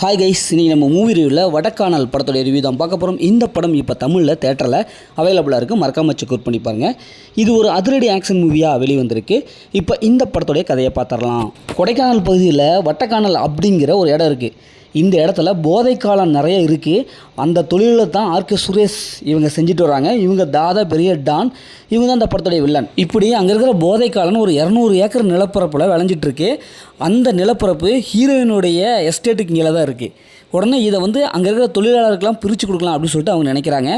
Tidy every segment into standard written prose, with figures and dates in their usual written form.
Hi guys, இன்றைக்கி நம்ம movie ரிவ்யூவில் வடக்கானல் படத்தோடைய ரிவ்யூ தான் பார்க்க போகிறோம். இந்த படம் இப்போ தமிழில் தேட்டரில் அவைலபிளாக இருக்குது. மறக்காம செக் அவுட் பண்ணி பாருங்கள். இது ஒரு அதிரடி ஆக்ஷன் மூவியாக வெளிவந்திருக்கு. இப்போ இந்த படத்தோடைய கதையை பார்த்துடலாம். கொடைக்கானல் பகுதியில் வட்டக்கானல் அப்படிங்கிற ஒரு இடம் இருக்குது. இந்த இடத்துல போதைக்காலம் நிறைய இருக்குது. அந்த தொழிலில் தான் ஆர்கே சுரேஷ் இவங்க செஞ்சுட்டு வராங்க. இவங்க தாதா பெரிய டான், இவங்க தான் அந்த படத்துடைய வில்லன். இப்படி அங்கே இருக்கிற போதைக்காலன்னு ஒரு 200 ஏக்கர் நிலப்பரப்பில் விளைஞ்சிட்ருக்கு. அந்த நிலப்பரப்பு ஹீரோயினுடைய எஸ்டேட்டுக்கு கீழே தான் இருக்குது. உடனே இதை அங்கே இருக்கிற தொழிலாளருக்கெல்லாம் பிரித்து கொடுக்கலாம் அப்படின்னு சொல்லிட்டு அவங்க நினைக்கிறாங்க.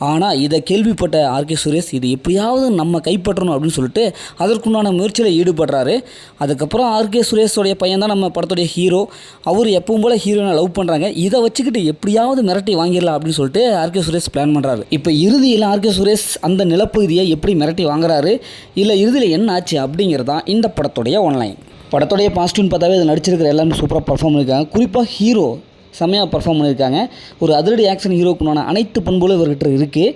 ஆனால் இதை கேள்விப்பட்ட ஆர்கே சுரேஷ் இது எப்படியாவது நம்ம கைப்பற்றணும் அப்படின்னு சொல்லிட்டு அதற்குண்டான முயற்சியில் ஈடுபடுறாரு. அதுக்கப்புறம் ஆர்கே சுரேஷோடைய பையன் தான் நம்ம படத்துடைய ஹீரோ. அவர் எப்பவும் போல் ஹீரோயினை லவ் பண்ணுறாங்க. இதை வச்சுக்கிட்டு எப்படியாவது மிரட்டி வாங்கிடலாம் அப்படின்னு சொல்லிட்டு ஆர்கே சுரேஷ் பிளான் பண்ணுறாரு. இப்போ இறுதியில் ஆர்கே சுரேஷ் அந்த நிலப்பகுதியை எப்படி மிரட்டி வாங்குறாரு, இல்லை இறுதியில் என்ன ஆச்சு அப்படிங்கிறது தான் இந்த படத்துடைய ஒன்லைன். படத்துடைய பாசிட்டிவ்னு பார்த்தாவே இதில் நடிச்சிருக்கிற எல்லாமே சூப்பராக பர்ஃபார்ம் பண்ணியிருக்காங்க. குறிப்பாக ஹீரோ செம்மையாக பர்ஃபார்ம் பண்ணியிருக்காங்க. ஒரு அதிரடி ஆக்ஷன் ஹீரோக்குண்டான அனைத்து பண்புகளும் இவர்கிட்ட இருக்குது.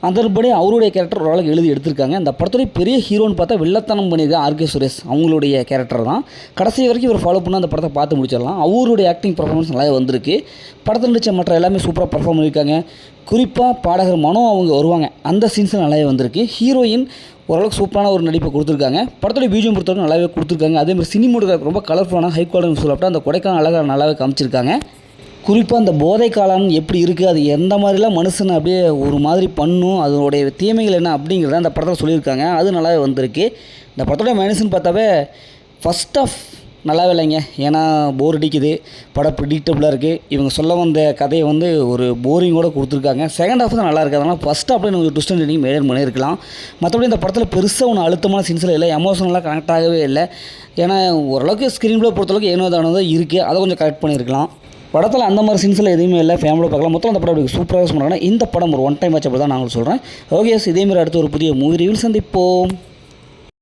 அதன்படி அவருடைய கேரக்டர் ஓரளவுக்கு எழுதி எடுத்திருக்காங்க. இந்த படத்துடைய பெரிய ஹீரோன்னு பார்த்தா வில்லத்தனம் பண்ணியிருக்காங்க ஆர்கே சுரேஷ். அவங்களுடைய கேரக்டர் தான் கடைசி வரைக்கும் இவர் ஃபாலோ பண்ணால் அந்த படத்தை பார்த்து முடிச்சிடலாம். அவருடைய ஆக்டிங் பர்ஃபார்மன்ஸ் நல்லா வந்திருக்கு. படத்தில் நடித்த மற்ற எல்லாமே சூப்பராக பர்ஃபார்ம் பண்ணியிருக்காங்க. குறிப்பாக பாடகர் மனோ அவங்க வருவாங்க, அந்த சீன்ஸ் நல்லாவே வந்திருக்கு. ஹீரோயின் ஓரளவுக்கு சூப்பரான ஒரு நடிப்பை கொடுத்துருக்காங்க. படத்துடைய பிஜிஎம் பொறுத்தவரைக்கும் நல்லாவே கொடுத்துருக்காங்க. அதேமாதிரி சினிமோட்டோகிராஃபி ரொம்ப கலர்ஃபுல்லான ஹை குவாலிட்டி சொல்லப்பட்ட அந்த கொடைக்கானல் அழகாக நல்லாவே காமிச்சிருக்காங்க. குறிப்பாக அந்த போதை காலம் எப்படி இருக்குது, அது எந்த மாதிரிலாம் மனுஷனை அப்படியே ஒரு மாதிரி பண்ணும், அதனுடைய தீமைகள் என்ன அப்படிங்கிறத அந்த படத்தில் சொல்லியிருக்காங்க. அது நல்லாவே வந்திருக்கு. இந்த படத்தோடைய மைனஸ்ன்னு பார்த்தாவே ஃபஸ்ட் ஆஃப் நல்லாவே இல்லைங்க. ஏன்னா போர் அடிக்குது, படம் ப்ரிடிக்டபுளாக இருக்குது. இவங்க சொல்ல வந்த கதையை ஒரு போரிங்கோடு கொடுத்துருக்காங்க. செகண்ட் ஹாஃப் தான் நல்லா இருக்குது. அதனால் ஃபஸ்ட் ஹாஃப்ல கொஞ்சம் ட்விஸ்ட் அண்ட் டர்னிங் மெயின்டைன் பண்ணியிருக்கலாம். மற்றபடி இந்த படத்தில் பெருசாக ஒன்று அழுத்தமான சீன்ஸில் இல்லை, எமோஷனலாக கனெக்ட் ஆகவே இல்லை. ஏன்னா ஓரளவுக்கு ஸ்க்ரீன் ப்ளே பொறுத்தளவுக்கு ஏனோ தானோ இருக்குது, அதை கொஞ்சம் கரெக்ட் பண்ணியிருக்கலாம். படத்தில் அந்த மாதிரி சீன்ஸில் எதுவுமே இல்லை, ஃபேமிலியில் பார்க்கலாம். மொத்தம் அந்த படம் சூப்பராக பண்ணுறாங்கன்னா இந்த படம் ஒரு ஒன் டைம் வாட்ச் அப்படி தான் நான் சொல்கிறேன். ஓகே, இதேமாதிரி அடுத்து ஒரு புதிய மூவி ரிவ்யூ சந்திப்போம்.